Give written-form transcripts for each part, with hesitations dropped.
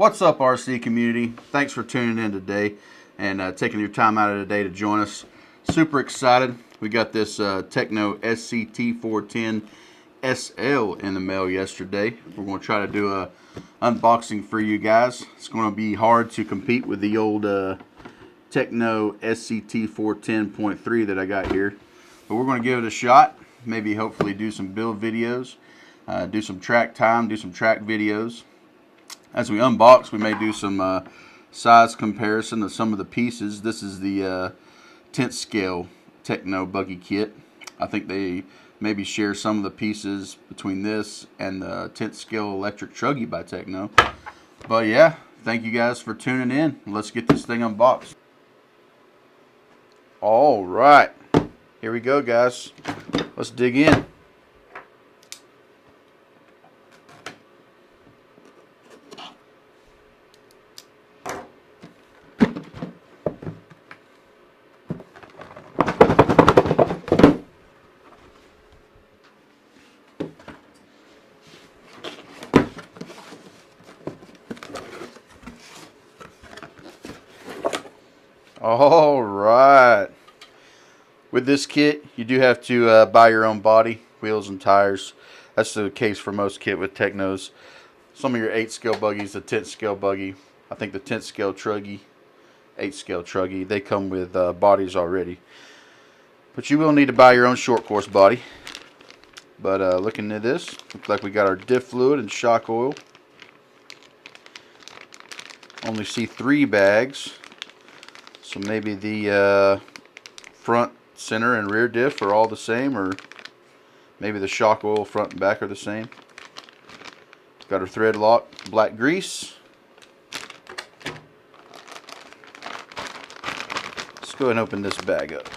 What's up, RC community? Thanks for tuning in today and taking your time out of the day to join us. Super excited. We got this Tekno SCT410SL in the mail yesterday. We're going to try to do a unboxing for you guys. It's going to be hard to compete with the old Tekno SCT410.3 that I got here. But we're going to give it a shot. Maybe hopefully do some build videos, do some track time, do some track videos. As we unbox, we may do some size comparison of some of the pieces. This is the 10th scale Tekno buggy kit. I think they maybe share some of the pieces between this and the 10th scale electric truggy by Tekno. But yeah, thank you guys for tuning in. Let's get this thing unboxed. All right, here we go, guys. Let's dig in. All right. With this kit, you do have to buy your own body, wheels, and tires. That's the case for most kit with Teknos. Some of your 8th scale buggies, the 10th scale buggy, I think the 10th scale truggy, 8th scale truggy, they come with bodies already. But you will need to buy your own short course body. But looking at this, looks like we got our diff fluid and shock oil. Only see 3 bags. So maybe the front, center, and rear diff are all the same, or maybe the shock oil front and back are the same. Got our thread lock, black grease. Let's go ahead and open this bag up.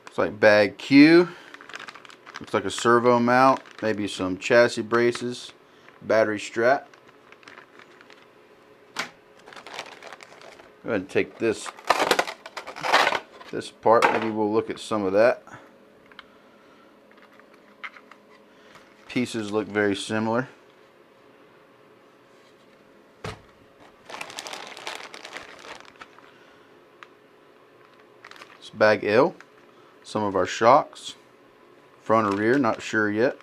Looks like bag Q. Looks like a servo mount, maybe some chassis braces, battery strap. Go ahead and take this apart. Maybe we'll look at some of that. Pieces look very similar. It's bag L. Some of our shocks, front or rear, not sure yet.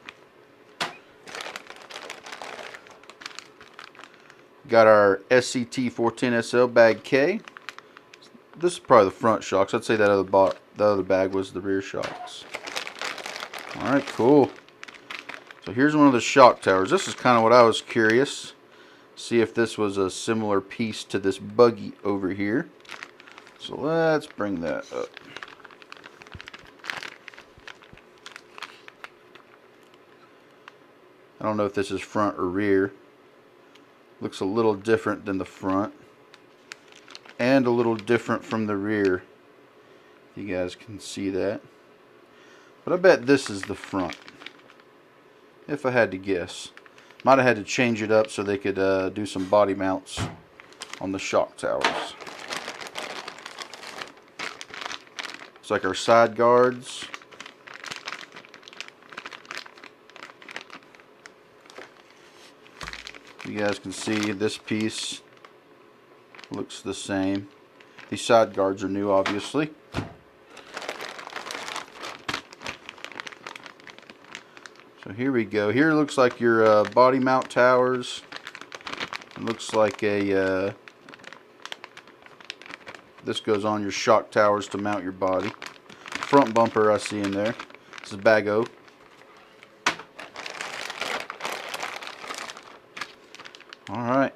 Got our SCT410SL bag K. This is probably the front shocks. I'd say that other bag was the rear shocks. All right, cool. So here's one of the shock towers. This is kind of what I was curious. See if this was a similar piece to this buggy over here. So let's bring that up. I don't know if this is front or rear. Looks a little different than the front. And a little different from the rear. You guys can see that. But I bet this is the front. If I had to guess. Might have had to change it up so they could do some body mounts on the shock towers. Looks like our side guards. You guys can see this piece looks the same. These side guards are new, obviously. So here we go. Here looks like your body mount towers. It looks like a this goes on your shock towers to mount your body. Front bumper I see in there. This is bag O. Alright.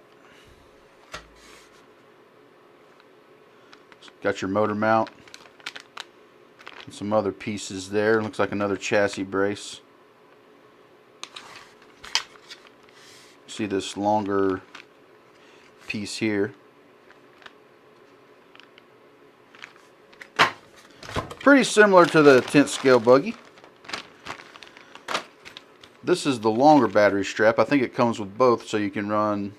Got your motor mount. And some other pieces there. Looks like another chassis brace. See this longer piece here. Pretty similar to the 10th scale buggy. This is the longer battery strap. I think it comes with both, so you can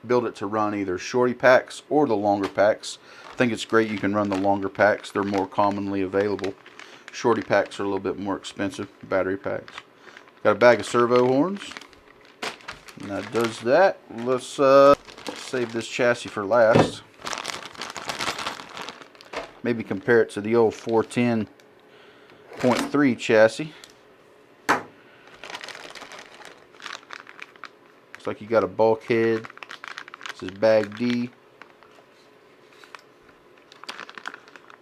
build it to run either shorty packs or the longer packs. I think it's great you can run the longer packs. They're more commonly available. Shorty packs are a little bit more expensive, battery packs. Got a bag of servo horns. And that does that. Let's save this chassis for last. Maybe compare it to the old 410.3 chassis. Looks like you got a bulkhead. This is bag D.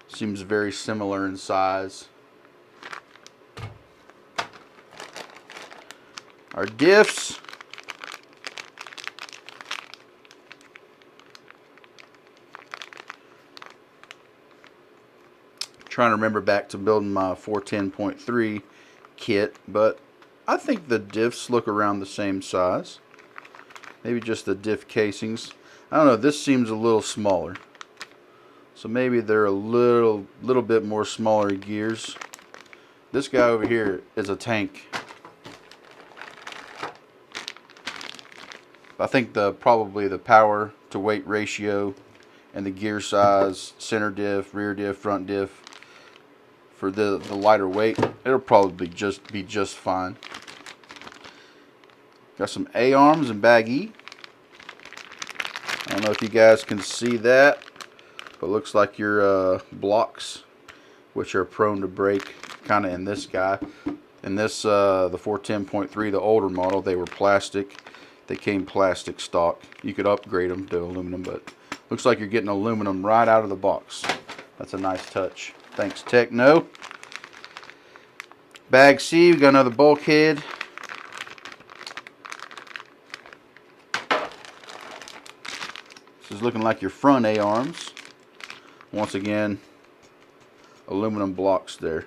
Seems very similar in size. Our diffs. Trying to remember back to building my 410.3 kit, but I think the diffs look around the same size. Maybe just the diff casings. I don't know, this seems a little smaller. So maybe they're a little bit more smaller gears. This guy over here is a tank. I think probably the power to weight ratio and the gear size, center diff, rear diff, front diff, for the lighter weight, it'll probably be just fine. Got some A-arms and bag E. I don't know if you guys can see that, but it looks like your blocks, which are prone to break, kind of in this guy. In this, the 410.3, the older model, they were plastic. They came plastic stock. You could upgrade them to aluminum, but looks like you're getting aluminum right out of the box. That's a nice touch. Thanks, Tekno. Bag C, we got another bulkhead. This is looking like your front A-arms. Once again, aluminum blocks there.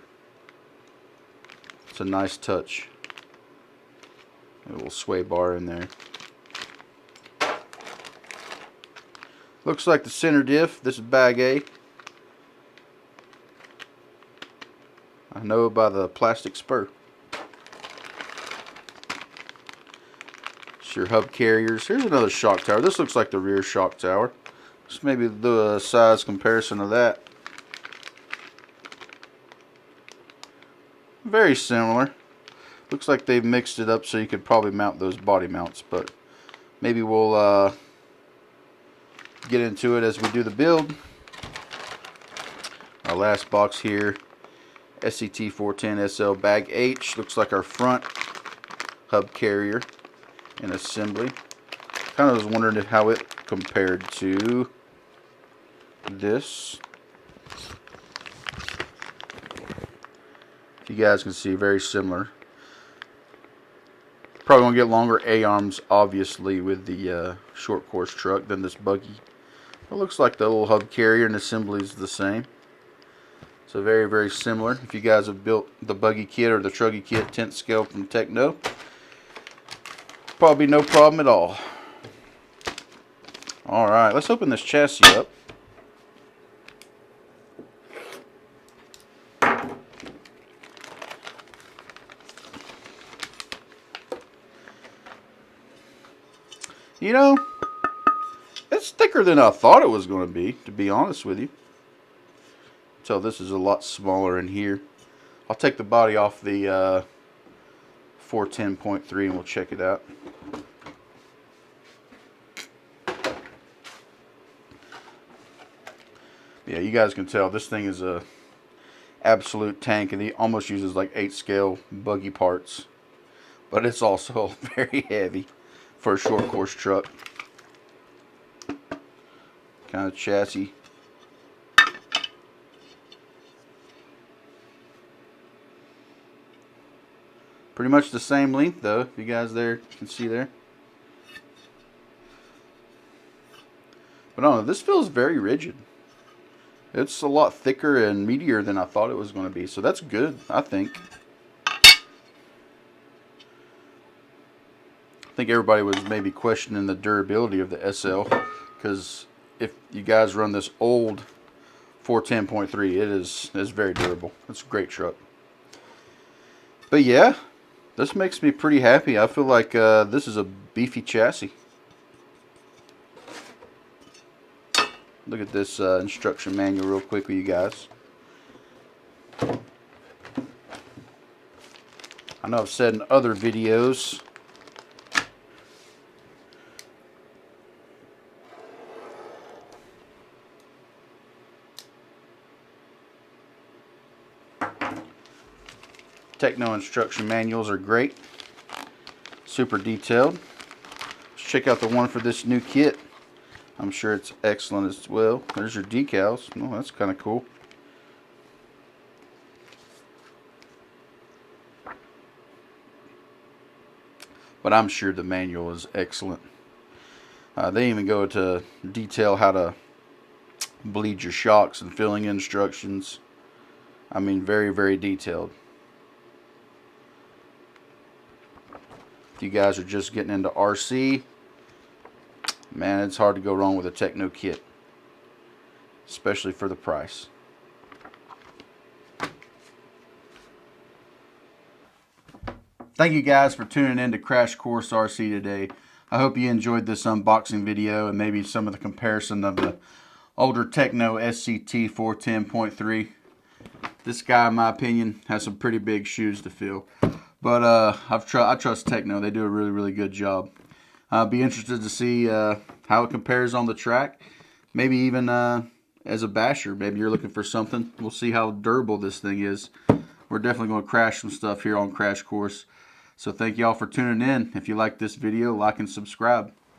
It's a nice touch. A little sway bar in there. Looks like the center diff. This is bag A. I know by the plastic spur. It's your hub carriers. Here's another shock tower. This looks like the rear shock tower. Just maybe the size comparison of that. Very similar. Looks like they've mixed it up so you could probably mount those body mounts, but maybe we'll get into it as we do the build. Our last box here, SCT410SL bag H. Looks like our front hub carrier in assembly. Kind of was wondering how it compared to this. You guys can see, very similar. Probably gonna get longer A-arms, obviously, with the short course truck than this buggy. It looks like the little hub carrier and assembly is the same. So very, very similar. If you guys have built the buggy kit or the truggy kit 10th scale from Tekno, probably no problem at all. Alright, let's open this chassis up. You know, it's thicker than I thought it was going to be honest with you. So this is a lot smaller in here. I'll take the body off the 410.3 and we'll check it out. Yeah, you guys can tell this thing is a absolute tank, and he almost uses like 8 scale buggy parts, but it's also very heavy for a short course truck. Kind of chassis. Pretty much the same length though, if you guys there can see there. But I don't know, this feels very rigid. It's a lot thicker and meatier than I thought it was going to be, so that's good, I think. I think everybody was maybe questioning the durability of the SL, because if you guys run this old 410.3, it is very durable. It's a great truck. But yeah, This makes me pretty happy. I feel like this is a beefy chassis. Look at this instruction manual real quick with you guys. I know I've said in other videos, Tekno instruction manuals are great, super detailed. Let's check out the one for this new kit. I'm sure it's excellent as well. There's your decals. Oh, that's kind of cool. But I'm sure the manual is excellent. They even go to detail how to bleed your shocks and filling instructions. I mean, very, very detailed. If you guys are just getting into RC, man, it's hard to go wrong with a Tekno kit, especially for the price. Thank you guys for tuning in to Crash Course RC today. I hope you enjoyed this unboxing video and maybe some of the comparison of the older Tekno SCT410.2. This guy, in my opinion, has some pretty big shoes to fill. But I trust Tekno. They do a really, really good job. I'll be interested to see how it compares on the track. Maybe even as a basher. Maybe you're looking for something. We'll see how durable this thing is. We're definitely going to crash some stuff here on Crash Course. So thank you all for tuning in. If you like this video, like and subscribe.